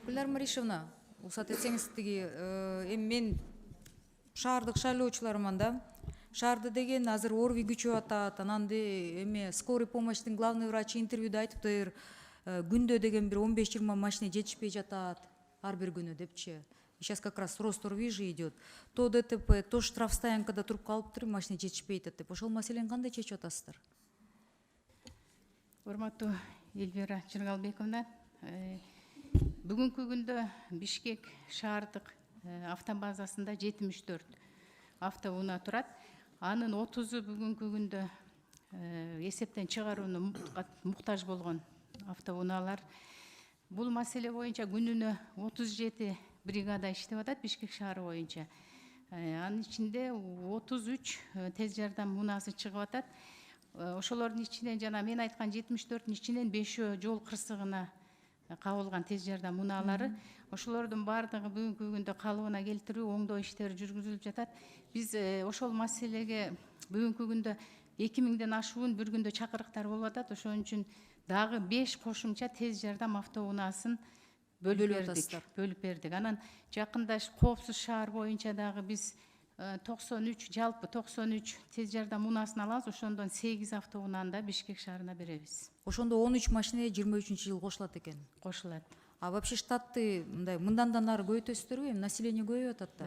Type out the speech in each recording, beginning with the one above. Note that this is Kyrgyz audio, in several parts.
Гүлнар Маришевна, уруксат этсеңиз тиги эми мен шаардык шайлоочулармын да. Шаарда деген азыр орви күчөп атат. Анан эме скорый помощьтин главный врачы интервьюда айтыптыр. Күндө деген бир 15-20 машина жетишпей жатат ар бир күнү депчи. Сейчас как раз рост РВИЖи идет. То ДТП, то штрафстоянкада туруп калыптыр, машина жетишпей атат деп. Ошол маселени кандай чечип атасыздар? Урматтуу Эльвира Чыргалбековна, бүгүнкү күндө Бишкек шаардык автобазасында 74 автоунаа турат. Анын 30-у бүгүнкү күндө эсептен чыгарууну муктаж болгон автоунаалар. Бул маселе боюнча күнүнө 37 бригада иштеп атат Бишкек шаары боюнча. Анын ичинде 33 тез жардам унаасы чыгып атат. Ошолордун ичинен жана мен айткан 74-ün ичинен 5-өө жол кырсыгына кабылган тез жардам унаалары. Ошолордун бардыгы бүгүнкү күндө калыбына келтирүү, оңдоо иштери жүргүзүлүп жатат. Биз ошол маселеге бүгүнкү күндө 2000ден ашуун бир күндө чакырыктар болуп атат. Ошон үчүн дагы 5 кошумча тез жардам автоунаасын бөлүп бердик. Анан жакында Коопсуз шаар боюнча дагы биз 93 жалпы 93 тез жардам унаасын алабыз. Ошондон 8 автоунааны Бишкек шаарына беребиз. Ошондо 13 машина 23-жылы кошулат экен. Кошулат. А вообще штатты мындай мындан да нары көбөйтөсүздөрбү? Эми население көбөйүп атат да.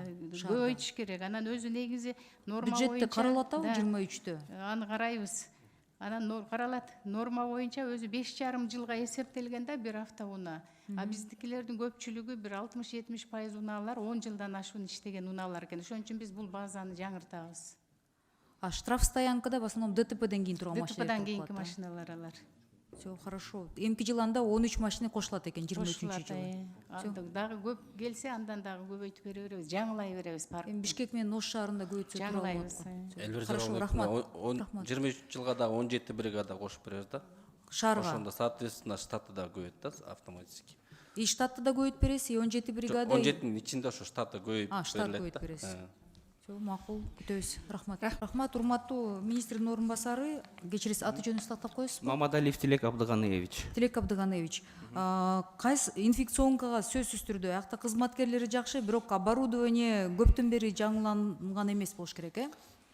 Көбөйтүш керек. Анан өзү негизи норма боюнча бюджетте каралып атабы 23-тө? Аны карайбыз. Анан каралат. Норма боюнча өзү 5,5 жылга эсептелген да бир автоунаа. А биздикилердин көпчүлүгү бир 60-70% унаалар 10 жылдан ашуун иштеген унаалар экен. Ошон үчүн биз бул базаны жаңыртабыз. А штрафстоянкада в основном ДТПден кийин турган машина. ДТПдан кийинки машиналар алар. Все хорошо. Эмки жыланда 13 машина кошулат экен 23-жылы. Дагы көп келсе андан дагы көбөйтүп бере беребиз, жаңылай беребиз парк. Эми Бишкек менен Ош шаарында көбөйтсө жаңылайбыз. Хорошо, рахмат. 23 жылга да 17 бригада кошуп беребиз да. Шаарга. Ошондо соответственно штаты да көбөйөт да автоматически. И штатты да көбөйтүп бересиз, 17 бригада. 17-nin ичинде ошо штаты көбөйүп берилет. Штат көбөйтүп бересиз. Макул, күтөбүз. Рахмат. Рахмат, урматтуу министрдин орун басары. Кечиресиз, аты жөнүңүздү тактап коесузбу? Мамадалиев Тилек Абдыганыевич. Тилек Абдыганыевич. Кайсы инфекционкага сөзсүз түрдө акта кызматкерлери жакшы, бирок оборудование көптөн бери жаңыланган эмес болуш керек,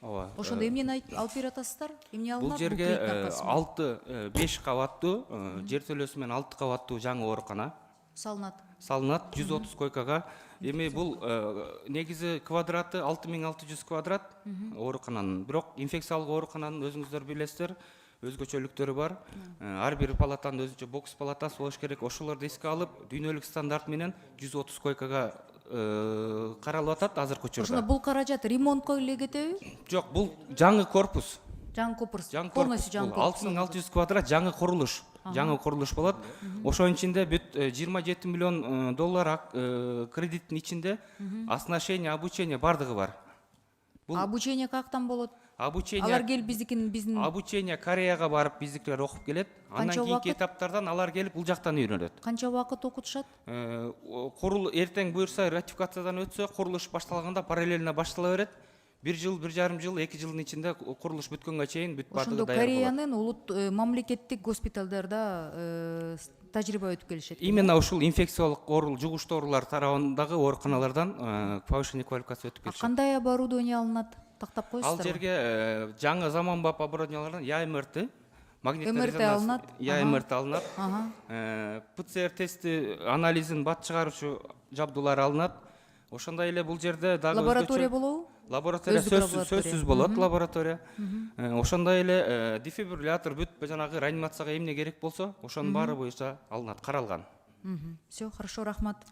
Ооба. Ошондо эмнени алып берип атасыздар? Эмне алынат? Бул жерге 5 кабаттуу, жер төлөөсү менен 6 кабаттуу жаңы оорукана Салынат. 130 койкага. Эми бул негизи квадраты 6600 квадрат оорукананын. Бирок инфекциялык оорукананын өзүңүздөр билесиздер, өзгөчөлүктөрү бар. Ар бир палатанын өзүнчө бокс палатасы болуш керек. Ошолорду эске алып, дүйнөлүк стандарт менен 130 койкага каралып атат азыркы учурда. Ошондо бул каражат ремонтко эле кетеби? Жок, бул жаңы корпус. Жаңы корпус. Полностью жаңы корпус. 6600 квадрат жаңы курулуш. Жаңы курулуш болот. Ошонун ичинде бүт 27 миллион доллар кредиттин ичинде оснащение, обучение бардыгы бар. Обучение каяктан болот? Обучение. Алар келип биздин Обучение Кореяга барып биздикилер окуп келет. Андан кийинки этаптардан алар келип бул жактан үйрөнөт. Канча убакыт окутушат? Эртең буюрса ратификациядан өтсө, курулуш башталганда параллельно баштала берет. 1 жыл, 1,5 жыл, 2 жылдын ичинде курулуш бүткөнгө чейин бүт бардыгы даяр болот. Ошондо Кореянын улут мамлекеттик госпиталдарда тажрыйба өтүп келишет. Именно ушул инфекциялык жугуштуу оорулар тарабындагы ооруканалардан повышение квалификация өтүп келишет. Кандай оборудование алынат? Тактап коесуздар? Ал жерге жаңы заманбап оборудованиялардан ЯМРТ, МРТ алынат. ЯМРТ алынат. ПЦР тести анализин бат чыгаруучу жабдуулар алынат. Ошондой эле бул жерде дагы лаборатория болобу? Лаборатория сөзсүз болот, лаборатория. Ошондой эле дефибриллятор бүт жанагы реанимацияга эмне керек болсо, ошонун баары боюнча алынат, каралган. Все, хорошо, рахмат.